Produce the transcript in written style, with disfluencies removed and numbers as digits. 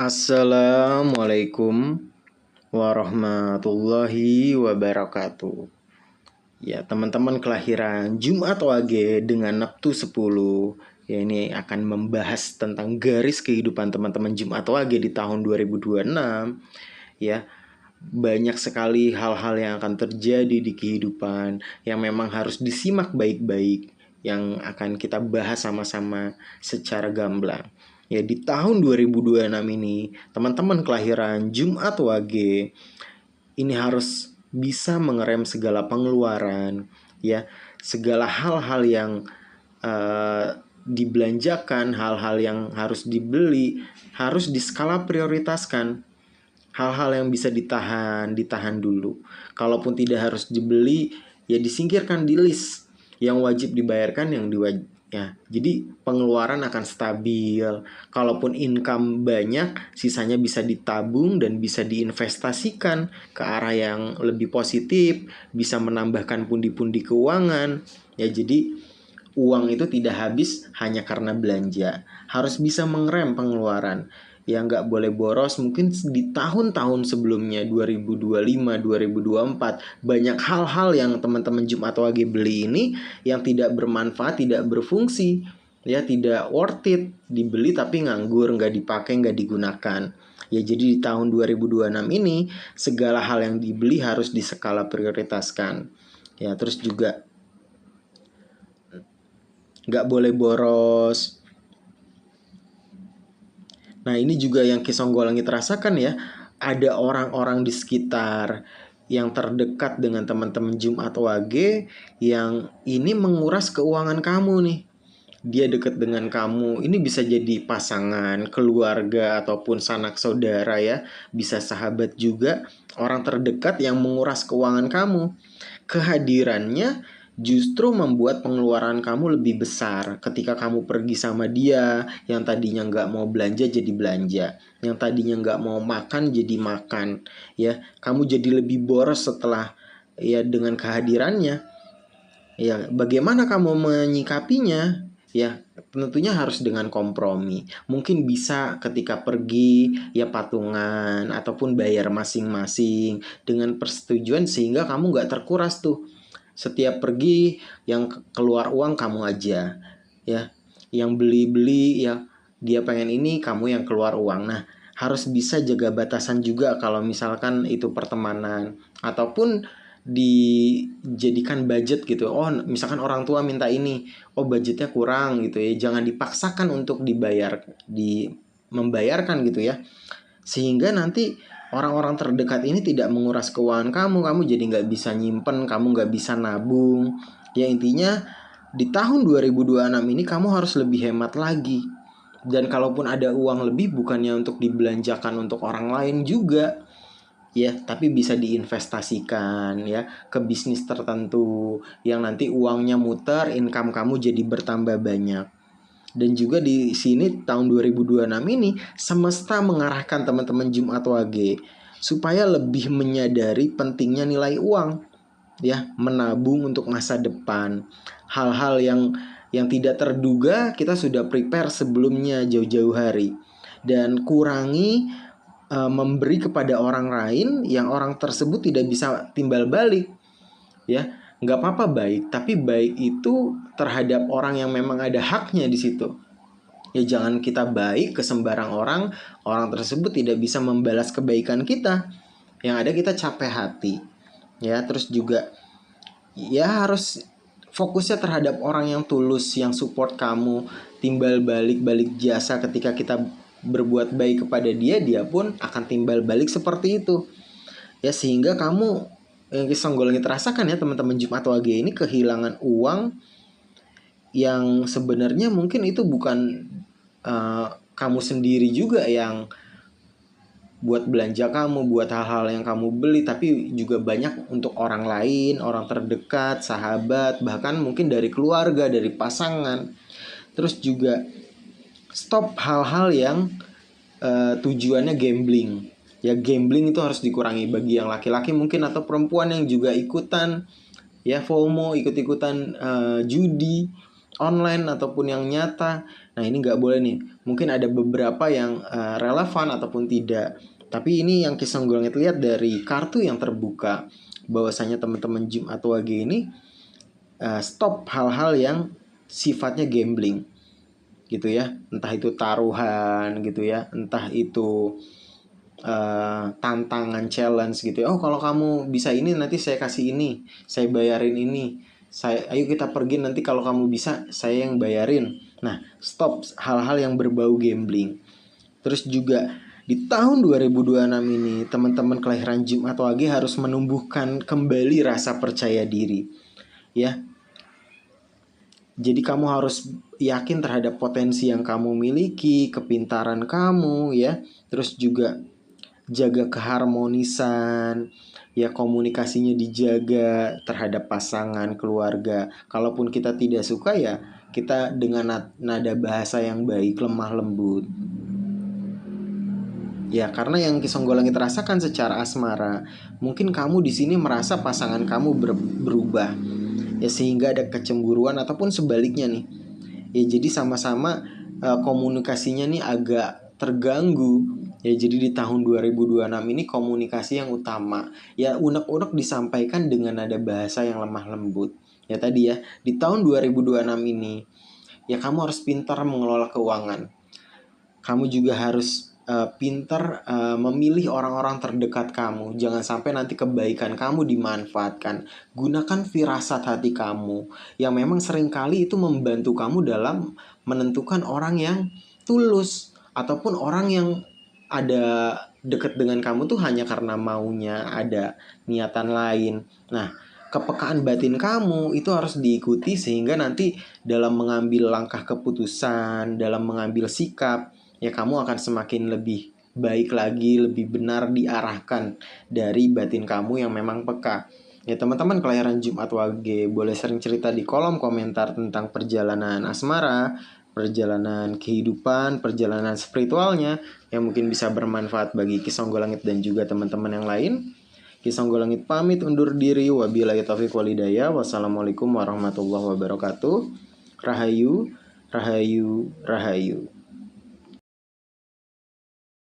Assalamualaikum warahmatullahi wabarakatuh. Ya, teman-teman kelahiran Jumat Wage dengan Neptu 10. Ya, ini akan membahas tentang garis kehidupan teman-teman Jumat Wage di tahun 2026. Ya, banyak sekali hal-hal yang akan terjadi di kehidupan yang memang harus disimak baik-baik, yang akan kita bahas sama-sama secara gamblang. Ya, di tahun 2026 ini, teman-teman kelahiran Jumat Wage ini harus bisa mengerem segala pengeluaran, ya, segala hal-hal yang dibelanjakan, hal-hal yang harus dibeli, harus diskala prioritaskan. Hal-hal yang bisa ditahan dulu. Kalaupun tidak harus dibeli, ya disingkirkan di list. Yang wajib dibayarkan, ya. Jadi pengeluaran akan stabil. Kalaupun income banyak, sisanya bisa ditabung dan bisa diinvestasikan ke arah yang lebih positif, bisa menambahkan pundi-pundi keuangan. Ya, jadi uang itu tidak habis hanya karena belanja. Harus bisa mengerem pengeluaran. Ya, nggak boleh boros. Mungkin di tahun-tahun sebelumnya 2025, 2024 banyak hal-hal yang teman-teman Jumat Wage beli ini yang tidak bermanfaat, tidak berfungsi, ya, tidak worth it dibeli tapi nganggur, nggak dipakai, nggak digunakan. Ya, jadi di tahun 2026 ini segala hal yang dibeli harus diskala prioritaskan. Ya, terus juga nggak boleh boros. Nah, ini juga yang Kisonggolangit rasakan, ya. Ada orang-orang di sekitar yang terdekat dengan teman-teman Jumat Wage yang ini menguras keuangan kamu nih. Dia dekat dengan kamu. Ini bisa jadi pasangan, keluarga, ataupun sanak saudara, ya. Bisa sahabat juga. Orang terdekat yang menguras keuangan kamu. Kehadirannya justru membuat pengeluaran kamu lebih besar. Ketika kamu pergi sama dia, yang tadinya nggak mau belanja jadi belanja, yang tadinya nggak mau makan jadi makan, ya. Kamu jadi lebih boros setelah, ya, dengan kehadirannya. Ya, bagaimana kamu menyikapinya? Ya, tentunya harus dengan kompromi. Mungkin bisa ketika pergi, ya, patungan ataupun bayar masing-masing dengan persetujuan sehingga kamu nggak terkuras tuh. Setiap pergi yang keluar uang kamu aja, ya. Yang beli-beli, ya, dia pengen ini, kamu yang keluar uang. Nah, harus bisa jaga batasan juga kalau misalkan itu pertemanan, ataupun dijadikan budget gitu. Oh, misalkan orang tua minta ini, oh budgetnya kurang gitu, ya. Jangan dipaksakan untuk membayarkan gitu, ya. Sehingga nanti orang-orang terdekat ini tidak menguras keuangan kamu jadi nggak bisa nyimpen, kamu nggak bisa nabung. Ya, intinya di tahun 2026 ini kamu harus lebih hemat lagi. Dan kalaupun ada uang lebih, bukannya untuk dibelanjakan untuk orang lain juga, ya, tapi bisa diinvestasikan, ya, ke bisnis tertentu yang nanti uangnya muter, income kamu jadi bertambah banyak. Dan juga di sini tahun 2026 ini semesta mengarahkan teman-teman Jumat Wage supaya lebih menyadari pentingnya nilai uang, ya, menabung untuk masa depan. Hal-hal yang tidak terduga kita sudah prepare sebelumnya jauh-jauh hari. Dan kurangi memberi kepada orang lain yang orang tersebut tidak bisa timbal balik, ya. Nggak apa-apa baik, tapi baik itu terhadap orang yang memang ada haknya di situ. Ya, jangan kita baik ke sembarang orang, orang tersebut tidak bisa membalas kebaikan kita. Yang ada kita capek hati. Ya, terus juga, ya, harus fokusnya terhadap orang yang tulus, yang support kamu, timbal balik jasa ketika kita berbuat baik kepada dia, dia pun akan timbal balik seperti itu. Ya, sehingga kamu yang Kisonggolangit terasakan, ya, teman-teman Jumat Wage ini kehilangan uang yang sebenarnya mungkin itu bukan kamu sendiri juga yang buat belanja kamu, buat hal-hal yang kamu beli, tapi juga banyak untuk orang lain, orang terdekat, sahabat, bahkan mungkin dari keluarga, dari pasangan. Terus juga stop hal-hal yang tujuannya gambling. Ya, gambling itu harus dikurangi bagi yang laki-laki mungkin atau perempuan yang juga ikutan, ya, FOMO, ikut-ikutan judi, online ataupun yang nyata. Nah ini nggak boleh nih. Mungkin ada beberapa yang relevan ataupun tidak. Tapi ini yang Ki Songgolangit lihat dari kartu yang terbuka, bahwasanya teman-teman Jumat Wage ini stop hal-hal yang sifatnya gambling gitu ya, entah itu taruhan gitu ya, entah itu tantangan challenge gitu ya. Oh kalau kamu bisa ini nanti saya kasih ini, saya bayarin ini, ayo kita pergi nanti kalau kamu bisa saya yang bayarin. Nah stop hal-hal yang berbau gambling. Terus juga di tahun 2026 ini teman-teman kelahiran Jumat Wage harus menumbuhkan kembali rasa percaya diri ya. Jadi kamu harus yakin terhadap potensi yang kamu miliki, kepintaran kamu ya. Terus juga jaga keharmonisan, ya komunikasinya dijaga terhadap pasangan, keluarga. Kalaupun kita tidak suka ya kita dengan nada bahasa yang baik, lemah lembut. Ya karena yang Ki Songgolangit rasakan secara asmara, mungkin kamu di sini merasa pasangan kamu berubah, ya sehingga ada kecemburuan ataupun sebaliknya nih. Ya jadi sama-sama komunikasinya nih agak terganggu. Ya jadi di tahun 2026 ini komunikasi yang utama. Ya unek-unek disampaikan dengan nada bahasa yang lemah lembut. Ya tadi ya, di tahun 2026 ini ya kamu harus pintar mengelola keuangan. Kamu juga harus pintar memilih orang-orang terdekat kamu. Jangan sampai nanti kebaikan kamu dimanfaatkan. Gunakan firasat hati kamu yang memang seringkali itu membantu kamu dalam menentukan orang yang tulus ataupun orang yang ada dekat dengan kamu tuh hanya karena maunya, ada niatan lain. Nah, kepekaan batin kamu itu harus diikuti sehingga nanti dalam mengambil langkah keputusan, dalam mengambil sikap, ya kamu akan semakin lebih baik lagi, lebih benar diarahkan dari batin kamu yang memang peka. Ya teman-teman kelahiran Jumat Wage boleh sering cerita di kolom komentar tentang perjalanan asmara, perjalanan kehidupan, perjalanan spiritualnya yang mungkin bisa bermanfaat bagi Ki Songgolangit dan juga teman-teman yang lain. Ki Songgolangit pamit undur diri. Wabillahi taufiq walhidayah. Wassalamualaikum warahmatullahi wabarakatuh. Rahayu, rahayu, rahayu.